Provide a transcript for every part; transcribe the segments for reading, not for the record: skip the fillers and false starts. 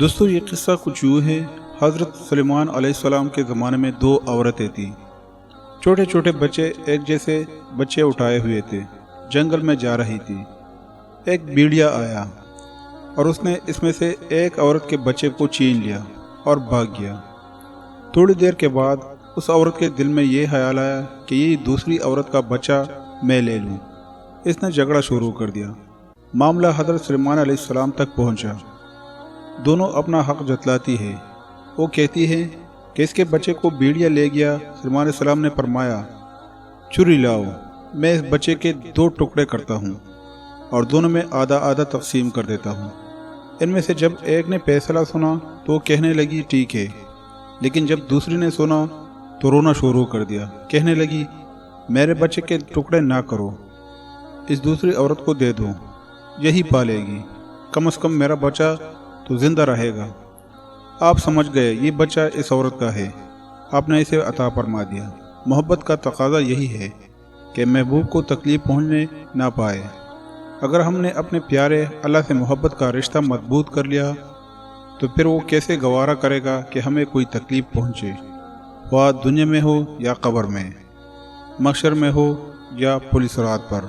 دوستو یہ قصہ کچھ یوں ہے۔ حضرت سلیمان علیہ السلام کے زمانے میں دو عورتیں تھیں۔ چھوٹے چھوٹے بچے ایک جیسے بچے اٹھائے ہوئے تھے، جنگل میں جا رہی تھی۔ ایک بیڑیا آیا اور اس نے اس میں سے ایک عورت کے بچے کو چھین لیا اور بھاگ گیا۔ تھوڑی دیر کے بعد اس عورت کے دل میں یہ خیال آیا کہ یہ دوسری عورت کا بچہ میں لے لوں۔ اس نے جھگڑا شروع کر دیا۔ معاملہ حضرت سلیمان علیہ السلام تک پہنچا۔ دونوں اپنا حق جتلاتی ہے۔ وہ کہتی ہے کہ اس کے بچے کو بیڑیا لے گیا۔ سلیمان علیہ السلام نے فرمایا، چھری لاؤ، میں اس بچے کے 2 ٹکڑے کرتا ہوں اور دونوں میں آدھا آدھا تقسیم کر دیتا ہوں۔ ان میں سے جب ایک نے فیصلہ سنا تو وہ کہنے لگی ٹھیک ہے، لیکن جب دوسری نے سنا تو رونا شروع کر دیا۔ کہنے لگی میرے بچے کے ٹکڑے نہ کرو، اس دوسری عورت کو دے دو، یہی پالے گی، کم از کم میرا بچہ تو زندہ رہے گا۔ آپ سمجھ گئے یہ بچہ اس عورت کا ہے، آپ نے اسے عطا فرما دیا۔ محبت کا تقاضا یہی ہے کہ محبوب کو تکلیف پہنچنے نہ پائے۔ اگر ہم نے اپنے پیارے اللہ سے محبت کا رشتہ مضبوط کر لیا تو پھر وہ کیسے گوارا کرے گا کہ ہمیں کوئی تکلیف پہنچے، خواہ دنیا میں ہو یا قبر میں، محشر میں ہو یا پولیس رات پر۔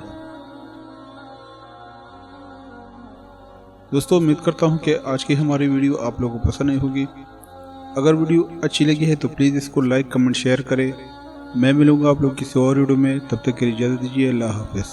دوستو امید کرتا ہوں کہ آج کی ہماری ویڈیو آپ لوگوں کو پسند نہیں ہوگی۔ اگر ویڈیو اچھی لگی ہے تو پلیز اس کو لائک کمنٹ شیئر کریں۔ میں ملوں گا آپ لوگ کسی اور ویڈیو میں، تب تک کے لیے اجازت دیجیے۔ اللہ حافظ۔